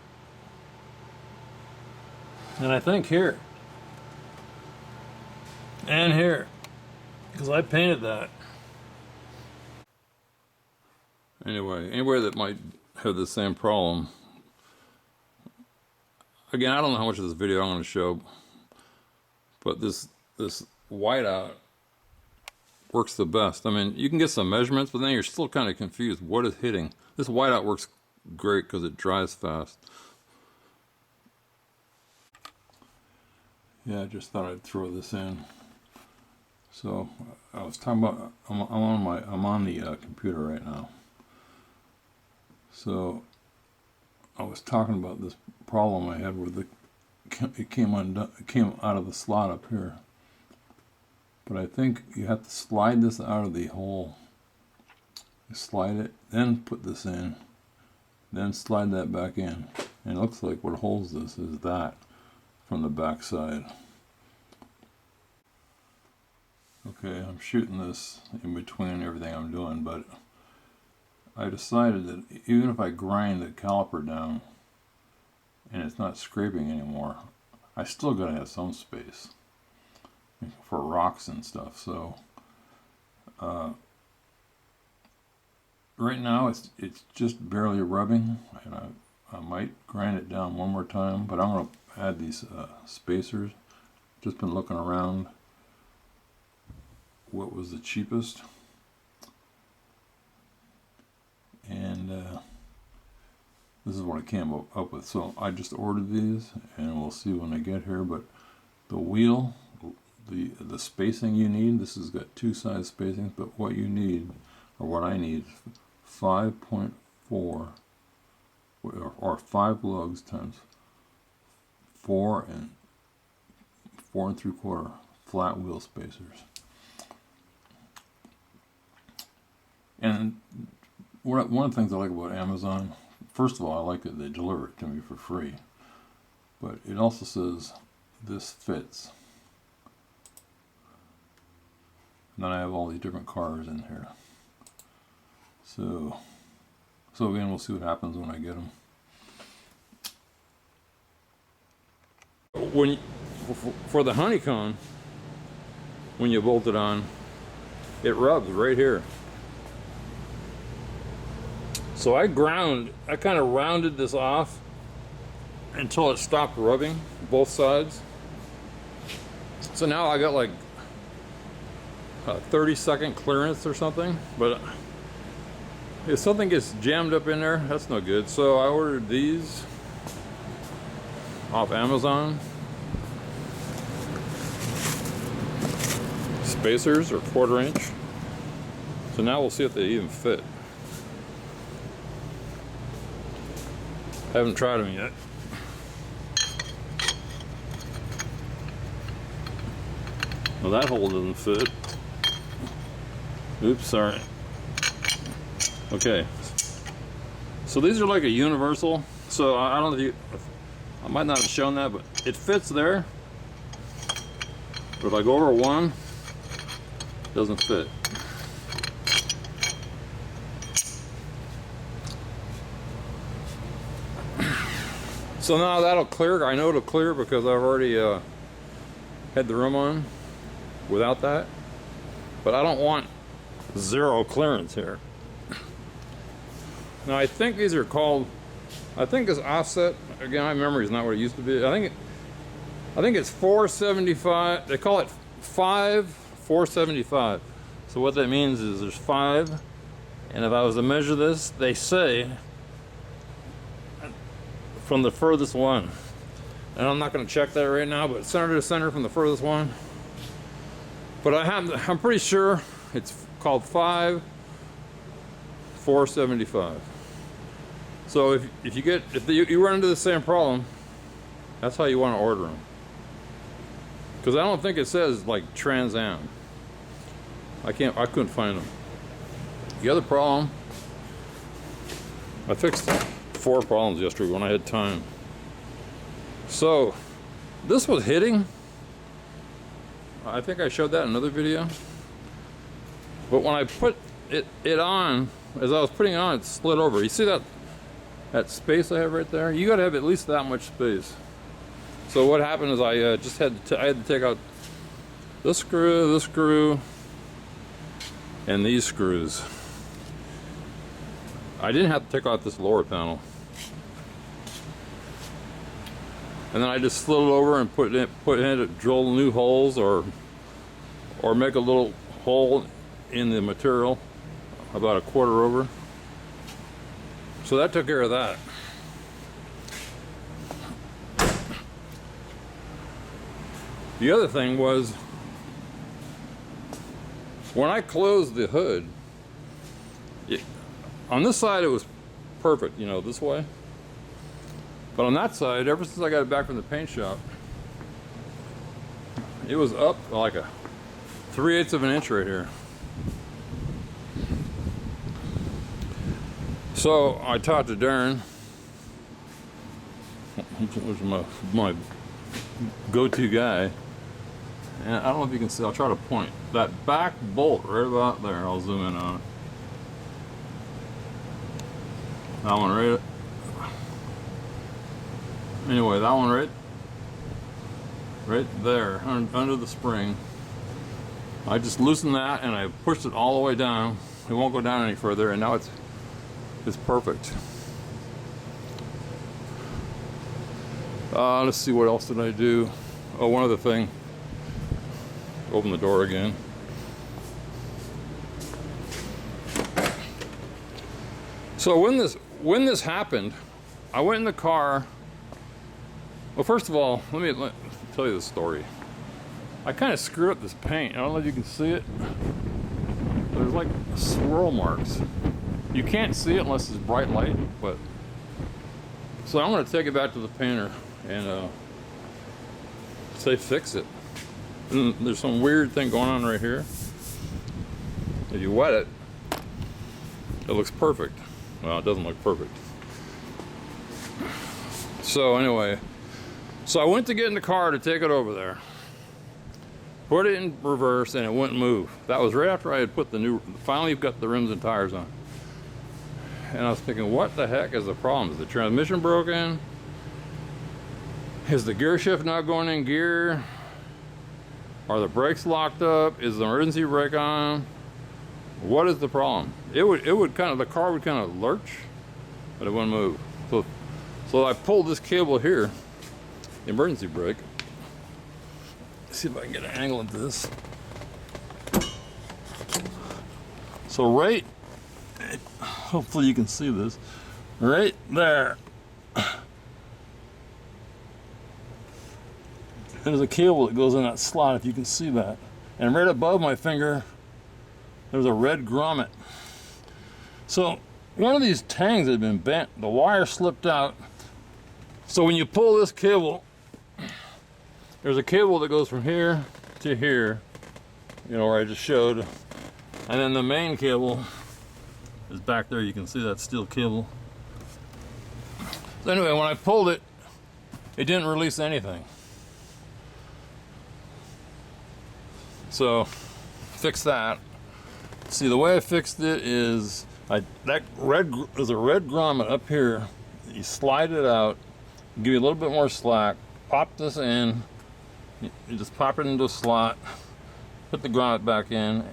And I think here. And here. Because I painted that. Anyway, anywhere that might have the same problem. Again, I don't know how much of this video I'm going to show, but this whiteout works the best. I mean, you can get some measurements, but then you're still kind of confused. What is hitting? This whiteout works great because it dries fast. Yeah, I just thought I'd throw this in. So I was talking about I'm on the computer right now. So I was talking about this problem I had where it came out of the slot up here. But I think you have to slide this out of the hole. You slide it, then put this in, then slide that back in. And it looks like what holds this is that from the back side. Okay, I'm shooting this in between everything I'm doing, but I decided that even if I grind the caliper down and it's not scraping anymore, I still gotta have some space for rocks and stuff. So right now it's just barely rubbing, and I might grind it down one more time, but I'm gonna add these spacers. Just been looking around what was the cheapest, and this is what I came up with. So I just ordered these, and we'll see when they get here. But the wheel, the spacing you need, this has got two size spacings, but what you need, or what I need, 5.4 or 5 lugs times 4 and 4 3/4 flat wheel spacers. And one of the things I like about Amazon, first of all, I like that they deliver it to me for free, but it also says this fits. And then I have all these different cars in here. So again, we'll see what happens when I get them. For the Honeycomb, when you bolt it on, it rubs right here. So I kind of rounded this off until it stopped rubbing both sides. So now I got like a 30-second clearance or something, but if something gets jammed up in there, that's no good. So I ordered these off Amazon. Spacers, or 1/4 inch. So now we'll see if they even fit. I haven't tried them yet. Well, that hole doesn't fit. Oops, sorry. Okay. So these are like a universal. So I don't know if I might not have shown that, but it fits there. But if I go over one, it doesn't fit. So now that'll clear. I know it'll clear because I've already had the room on without that. But I don't want zero clearance here. Now I think these are called, I think it's offset. Again, my memory is not what it used to be. I think it's 475. They call it 475. So what that means is there's 5, and if I was to measure this, they say from the furthest one, and I'm not going to check that right now, but center to center from the furthest one. But I'm pretty sure it's called 475. So if you run into the same problem, that's how you want to order them. Because I don't think it says like Trans Am. I couldn't find them. The other problem, I fixed 4 problems yesterday when I had time. So this was hitting. I think I showed that in another video. But when I put it on as I was putting it on, it slid over. You see that space I have right there? You got to have at least that much space. So what happened is I just had to take out this screw, and these screws. I didn't have to take out this lower panel. And then I just slid it over and put in it, drill new holes or make a little hole in the material about a quarter over. So that took care of that. The other thing was, when I closed the hood, on this side it was perfect, you know, this way. But on that side, ever since I got it back from the paint shop, it was up like a 3/8 of an inch right here. So I talked to Darren, which is my go-to guy, and I don't know if you can see, I'll try to point. That back bolt right about there, I'll zoom in on it. That one right, anyway, that one right there, under the spring. I just loosened that and I pushed it all the way down. It won't go down any further, and now it's perfect. Let's see, what else did I do? Oh, one other thing. Open the door again. So when this happened, I went in the car. Well, first of all, let me tell you the story. I kind of screwed up this paint. I don't know if you can see it. There's like swirl marks. You can't see it unless it's bright light, but so I'm going to take it back to the painter and say fix it. And there's some weird thing going on right here. If you wet it, it looks perfect. Well, it doesn't look perfect. So anyway, so I went to get in the car to take it over there. Put it in reverse and it wouldn't move. That was right after I had put finally got the rims and tires on. And I was thinking, what the heck is the problem? Is the transmission broken? Is the gear shift not going in gear? Are the brakes locked up? Is the emergency brake on? What is the problem? The car would kind of lurch, but it wouldn't move. So I pulled this cable here, the emergency brake. Let's see if I can get an angle into this. So hopefully you can see this, right there. There's a cable that goes in that slot, if you can see that. And right above my finger, there's a red grommet. So one of these tangs had been bent, the wire slipped out. So when you pull this cable, there's a cable that goes from here to here, you know, where I just showed. And then the main cable is back there. You can see that steel cable. So anyway, when I pulled it, it didn't release anything. So fix that. See, the way I fixed it is there's a red grommet up here. You slide it out, give you a little bit more slack, pop this in. You just pop it into a slot, put the grommet back in.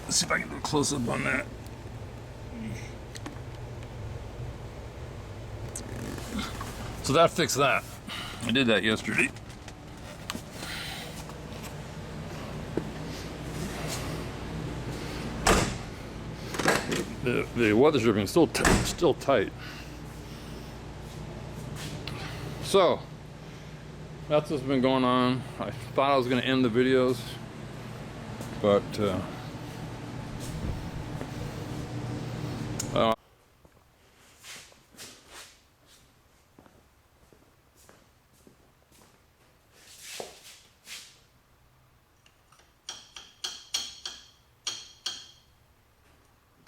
Let's see if I can do a close up on that. So that fixed that. I did that yesterday. The weather stripping is still tight. So that's what's been going on. I thought I was going to end the videos, but it's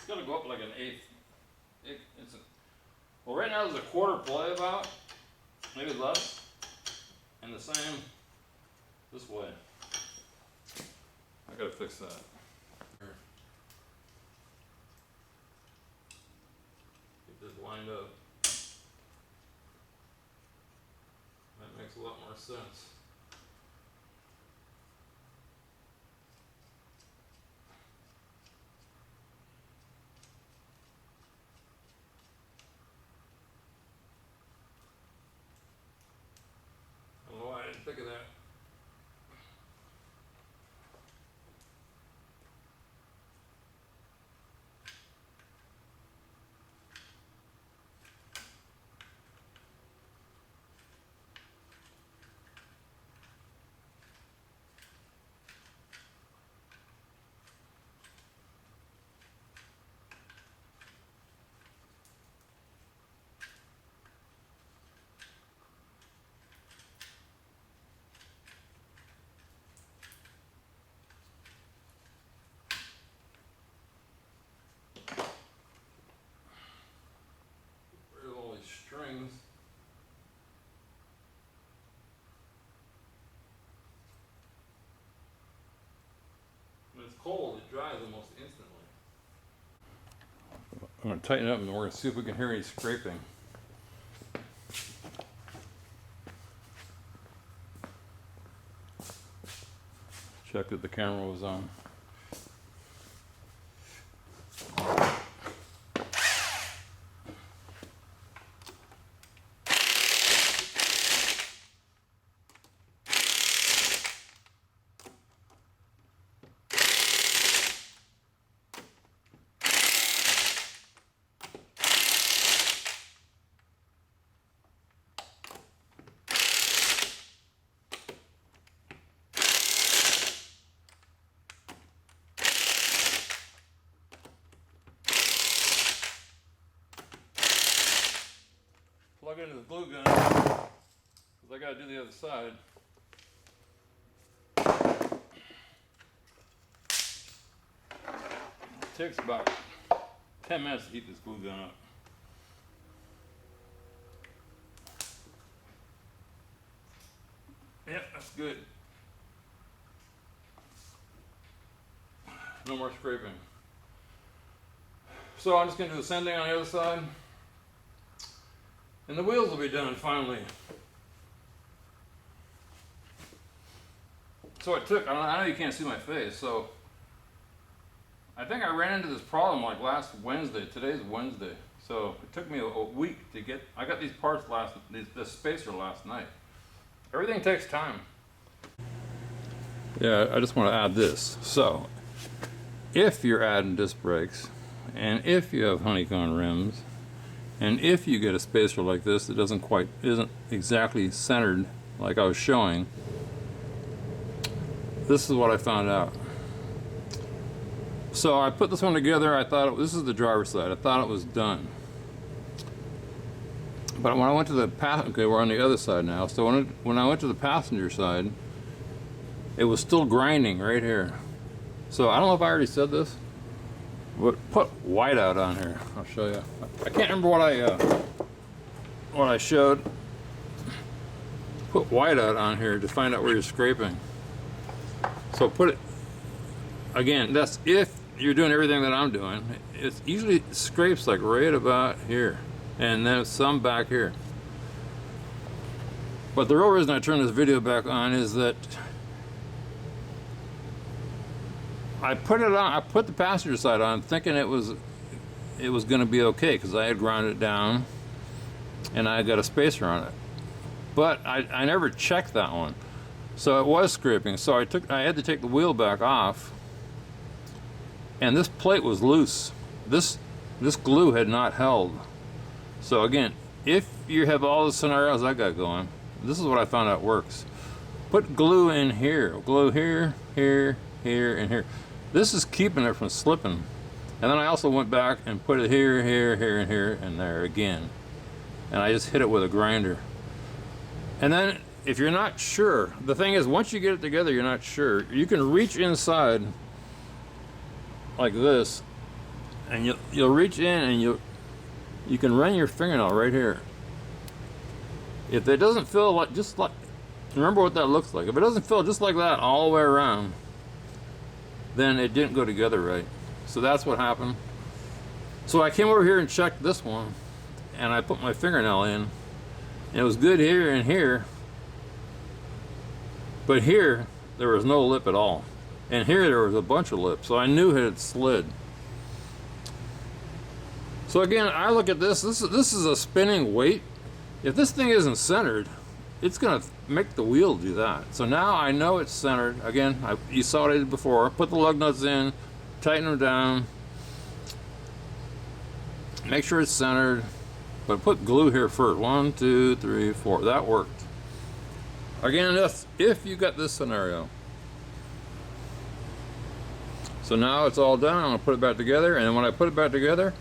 going to go up like an eighth. Well, right now there's a quarter play about, maybe less, and the same this way. I gotta fix that. lined up. That makes a lot more sense. I don't know why I didn't think of that. Strings. When it's cold, it dries almost instantly. I'm going to tighten it up and we're going to see if we can hear any scraping. Check that the camera was on. Plug it into the glue gun, because I got to do the other side. It takes about 10 minutes to heat this glue gun up. Yep, that's good. No more scraping. So I'm just going to do the same thing on the other side. And the wheels will be done finally. So it took, I know you can't see my face, so I think I ran into this problem like last Wednesday. Today's Wednesday. So it took me a week to get, I got these parts this spacer last night. Everything takes time. Yeah, I just want to add this. So if you're adding disc brakes, and if you have honeycomb rims, and if you get a spacer like this that isn't exactly centered like I was showing, this is what I found out. So I put this one together. I thought this is the driver's side. I thought it was done. But when I went to the okay, we're on the other side now. So when I went to the passenger side, it was still grinding right here. So I don't know if I already said this, but put whiteout on here. I'll show you. I can't remember what I showed. Put whiteout on here to find out where you're scraping. So put it again. That's if you're doing everything that I'm doing. It usually scrapes like right about here, and then some back here. But the real reason I turned this video back on is that I put it on. I put the passenger side on, thinking it was going to be okay because I had ground it down, and I got a spacer on it. But I never checked that one, so it was scraping. So I had to take the wheel back off, and this plate was loose. This glue had not held. So again, if you have all the scenarios I got going, this is what I found out works. Put glue in here, glue here, here, here, and here. This is keeping it from slipping. And then I also went back and put it here, here, here, and here, and there again. And I just hit it with a grinder. And then if you're not sure, the thing is, once you get it together, you're not sure, you can reach inside like this, and you'll reach in and you can run your fingernail right here. If it doesn't feel like, just like, remember what that looks like. If it doesn't feel just like that all the way around, then it didn't go together right. So that's what happened. So I came over here and checked this one, and I put my fingernail in. And it was good here and here, but here there was no lip at all. And here there was a bunch of lips, so I knew it had slid. So again, I look at this is a spinning weight. If this thing isn't centered, it's gonna make the wheel do that. So now I know it's centered. Again, you saw what I did before. Put the lug nuts in, tighten them down, make sure it's centered, but put glue here first. 1, 2, 3, 4. That worked. Again, if you got this scenario. So now it's all done. I'm gonna put it back together, and when I put it back together,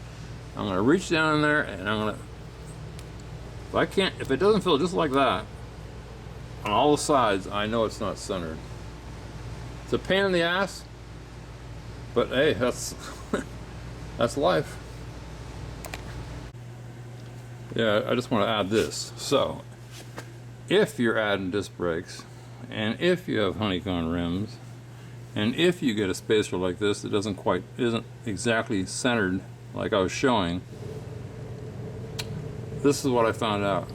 I'm gonna reach down in there, and I'm gonna, if it doesn't feel just like that on all the sides, I know it's not centered. It's a pain in the ass, but hey, that's that's life. Yeah, I just want to add this. So if you're adding disc brakes, and if you have honeycomb rims, and if you get a spacer like this that isn't exactly centered like I was showing, this is what I found out.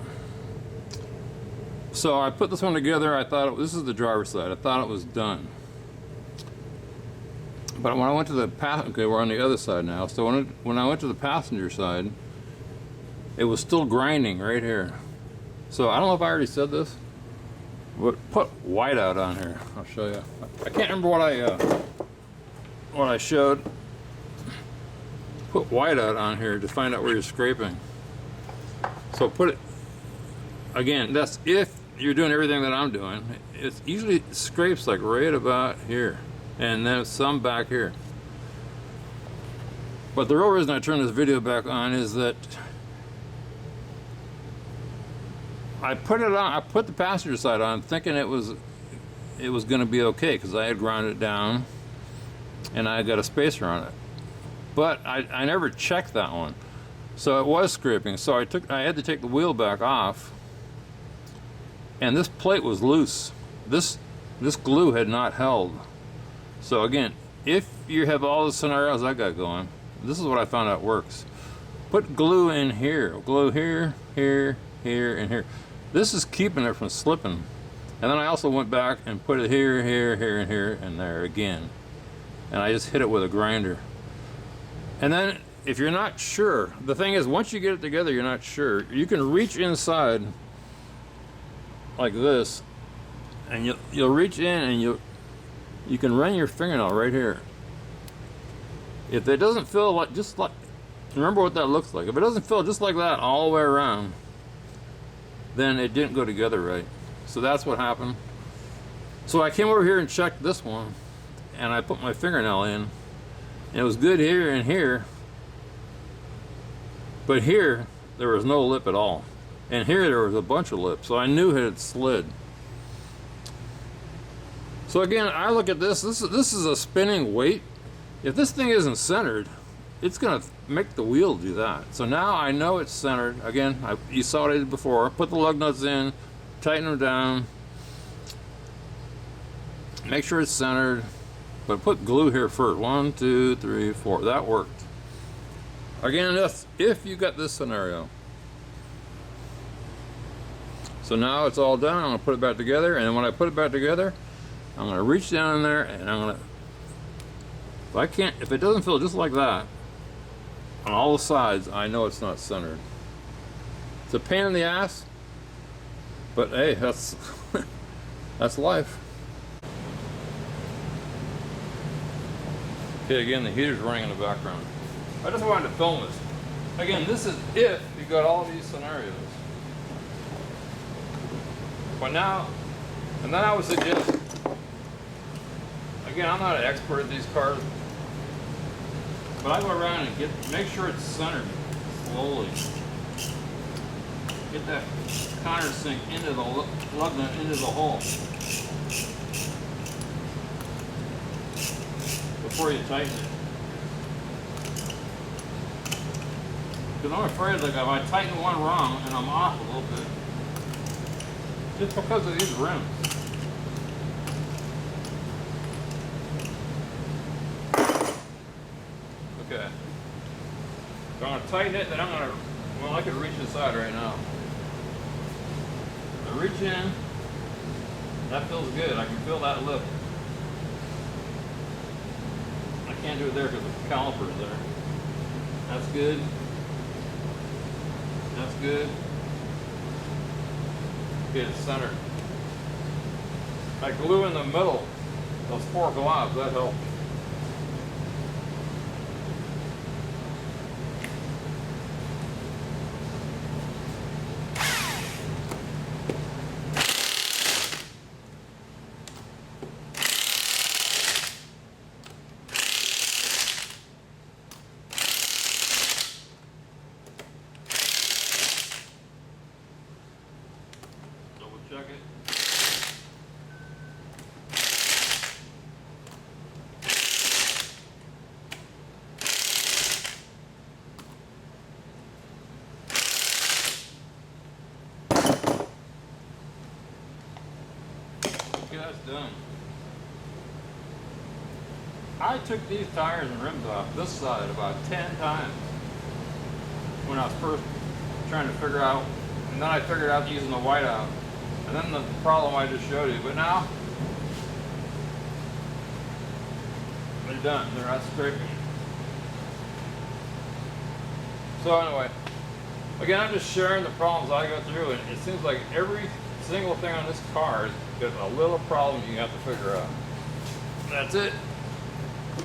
So I put this one together. I thought this is the driver's side. I thought it was done. But when I went to the okay, we're on the other side now. So when I went to the passenger side, it was still grinding right here. So I don't know if I already said this, but put whiteout on here. I'll show you. I can't remember what I showed. Put whiteout on here to find out where you're scraping. So put it, again, that's if you're doing everything that I'm doing. It usually scrapes like right about here, and then some back here. But the real reason I turned this video back on is that I put it on. I put the passenger side on, thinking it was going to be okay because I had ground it down, and I got a spacer on it. But I never checked that one, so it was scraping. So I had to take the wheel back off, and this plate was loose. This glue had not held. So again, if you have all the scenarios I got going, this is what I found out works. Put glue in here, glue here, here, here, and here. This is keeping it from slipping. And then I also went back and put it here, here, here, and here, and there again. And I just hit it with a grinder. And then if you're not sure, the thing is, once you get it together, you're not sure, you can reach inside like this, and you'll reach in and you can run your fingernail right here. If it doesn't feel like, just like, remember what that looks like. If it doesn't feel just like that all the way around, then it didn't go together right. So that's what happened. So I came over here and checked this one, and I put my fingernail in, and it was good here and here, but here there was no lip at all, and here there was a bunch of lips, so I knew it had slid. So again, I look at this is a spinning weight. If this thing isn't centered, it's gonna make the wheel do that. So now I know it's centered. Again, you saw what I did before. Put the lug nuts in, tighten them down, make sure it's centered, but put glue here first. 1, 2, 3, 4. That worked. Again, if you got this scenario. So now it's all done. I'm gonna put it back together, and when I put it back together, I'm gonna reach down in there, and I'm gonna, if it doesn't feel just like that on all the sides, I know it's not centered. It's a pain in the ass, but hey, that's that's life. Okay, again, the heater's running in the background. I just wanted to film this. Again, this is if you got all these scenarios. But now, and then I would suggest, again, I'm not an expert at these cars, but I go around and make sure it's centered slowly. Get that countersink into the lug nut into the hole before you tighten it. Because I'm afraid, like, if I tighten one wrong and I'm off a little bit, just because of these rims. Okay. So I'm going to tighten it, then I'm going to Well, I could reach inside right now. I reach in. That feels good. I can feel that lip. I can't do it there because the caliper's there. That's good. That's good. Okay, it's centered. I glue in the middle those 4 globs. That helps. Check it. Okay, that's done. I took these tires and rims off this side about 10 times when I was first trying to figure out, and then I figured out using the whiteout. And then the problem I just showed you, but now they're done. They're not scraping. So anyway, again, I'm just sharing the problems I go through, and it seems like every single thing on this car has got a little problem you have to figure out. That's it.